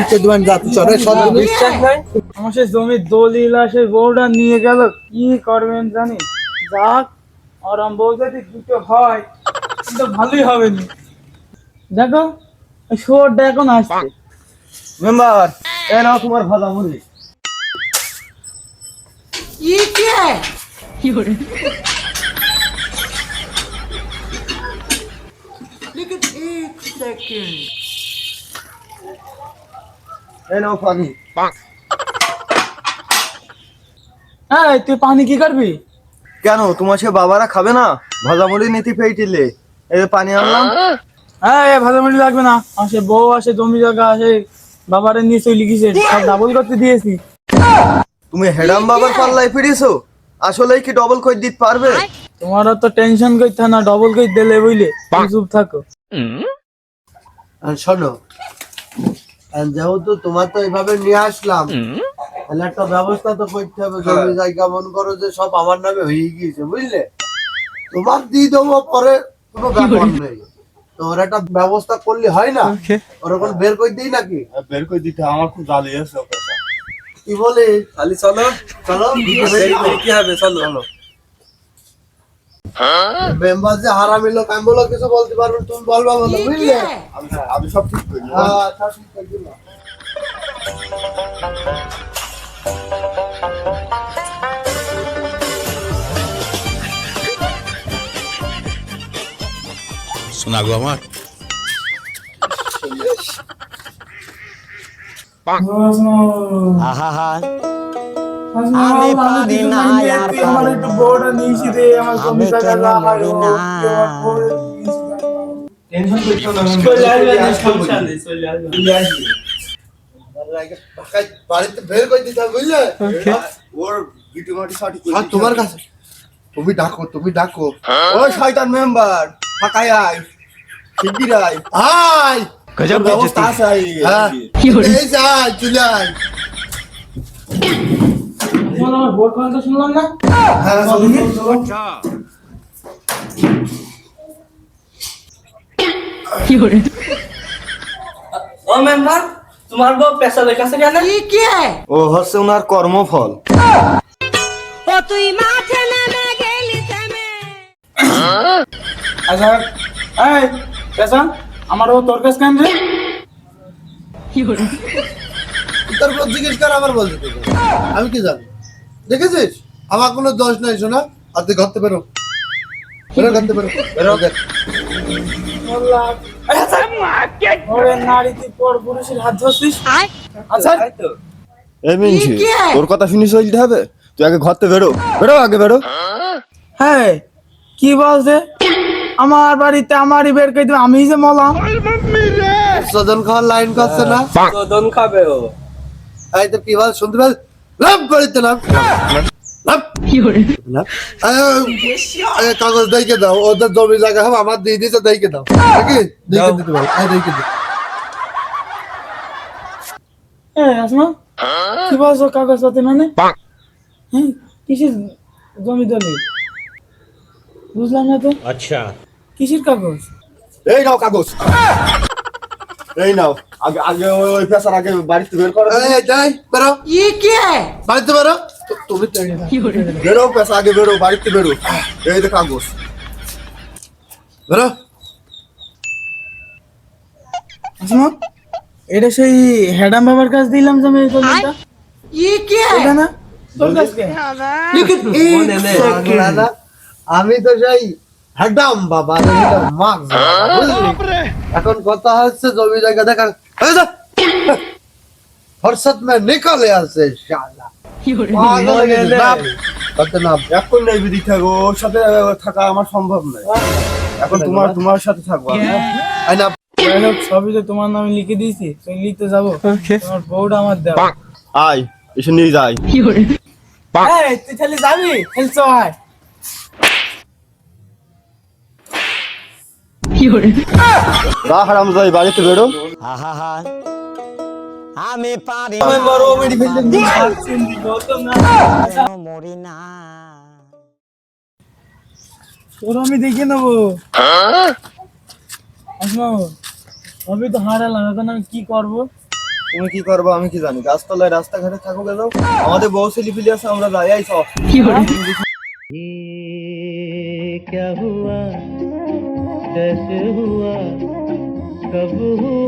লিখে দেবেন যাতে চলে সব বিশ্বাস নাই আমার সেই জমির দলিল আসে বউটা নিয়ে গেল কি করবেন জানি যাক আর আমার বউ যদি দুটো হয় কিন্তু ভালোই হবে না দেখো শোরটা এখন আসছে মেম্বার এ নাও তোমার ভাজা মুড়ি এই নাও পানি হ্যাঁ তুই পানি কি করবি কেন তোমার সে বাবারা খাবে না ভাজা মুড়ি নীতি ফেইটিলে এই যে পানি আনলাম হ্যাঁ ভালো মিলি লাগবে না আসে বউ আসে জমি জায়গা আসে বাবারে নিয়ে চলে গেছে সব ডাবল করতে দিয়েছি তুমি হেডাম বাবার পাল্লায় ফিরেছো আসলেই কি ডবল কই দিতে পারবে তোমার তো টেনশন করতে না ডবল করে দিলে বুঝলে তুমি চুপ থাকো আর শোনো আর যেহেতু তোমার তো এইভাবে নিয়ে আসলাম তাহলে একটা ব্যবস্থা তো করতে হবে জমি জায়গা মন করো যে সব আমার নামে হয়ে গিয়েছে বুঝলে তোমার দিয়ে দেবো পরে কোনো ব্যাপার নেই তো ওর একটা ব্যবস্থা করলে হয় না ওরকম বের করে দিই নাকি বের করে দিতে আমার খুব জ্বালি আছে কি বলে খালি চলো চলো কি হবে চলো মেম্বার যে হারামি লোক আমি বলো কিছু বলতে পারবো তুমি বলবা বলো বুঝলে আমি সব ঠিক করি আচ্ছা ঠিক আছে শোনা গো আমার আমি পারি না আর আমার একটু বউটা নিয়েছি রে আমার জমি জায়গা না হয় টেনশন করছো না চলে আসবে সমস্যা নেই চলে আসবে বাড়িতে বের করে দিতে হবে বুঝলে ওর ভিডিও মাটি সঠিক আর তোমার কাছে তুমি ডাকো ও শয়তান মেম্বার ফাঁকাই আয় শিগগির আয় আয় গজব ব্যবস্থা আছে হ্যাঁ এই যাই চলে আয় আমার বউর কথা শুনলাম না হ্যাঁ ও মেম্বার তোমার বউ পেশালের কাছে কেন ও হচ্ছে ওনার কর্মফল ও তুই মাঠে নেমে গেলি থেমে আচ্ছা এই পেশা আমার ও তোর কাছে কেন রে তোর উপর জিজ্ঞেস কর আমার বলতে দেবে আমি কি জানি দেখেছিস আমার কোনো দোষ নাই শোনা আর তুই ঘরতে বেরো ঘরতে বেরো ওরে নারী তুই পর পুরুষের হাত ধরছিস আচ্ছা এই মিনছি তোর কথা শুনি চলতে হবে তুই আগে ঘরতে বেরো আগে বেরো হ্যাঁ কি বলছে আমার বাড়িতে আমারই বের করে দিবে আমি যে মলাম সদন খাওয়ার লাইন করছে না সদন খাবে ও এই তো কি বল শুনতে পাস লাভ করিতে না কাগজ দেখে দাও ওদের জমি জায়গা হবে আমার দিয়ে দিতে দেখে দাও নাকি দেখে দিতে পারো দেখে দিতে আসমা কি বলছো কাগজ পাতি মানে হ্যাঁ কিসের জমি দলিল বুঝলাম না তো আচ্ছা কিসের কাগজ এই নাও কাগজ এই নাও আগে আগে ওই পেশার আগে বাড়িতে বের করো এই যাই বেরো বাড়িতে বেরো তুমি বেরো পেশা আগে বেরো বাড়িতে বেরো এই যে কাগজ বেরো আসমা এটা সেই হেডাম বাবার কাছে দিলাম যে আমি এই দলিলটা এটা না তোর কাছে আমি তো সেই হ্যাডাম বাবা এখন কথা হচ্ছে জমি জায়গা দেখা ফরসত মে নিকলে আসে শালা এখন নেই বিধি থাকো ওর সাথে থাকা আমার সম্ভব নয় এখন তোমার সাথে থাকবো সবই তো তোমার নামে লিখে দিয়েছি তুই লিখতে যাবো তোমার বউটা আমার দেওয়া আয় এসে নিয়ে যাই তুই তাহলে যাবি খেলছো আয় গা হারাম যাই বাড়িতে বেরো আমি পারি মরি না তোর আমি দেখে নেবো আসমা আমি তো হারালাম এখন আমি কি করবো তুমি কি করবো আমি কি জানি, গাছতলায় রাস্তাঘাটে থাকো গেল, আমাদের বউ ছেলে পিলি আছে, আমরা যাই আই সব। क्या हुआ कैसे हुआ कब हुआ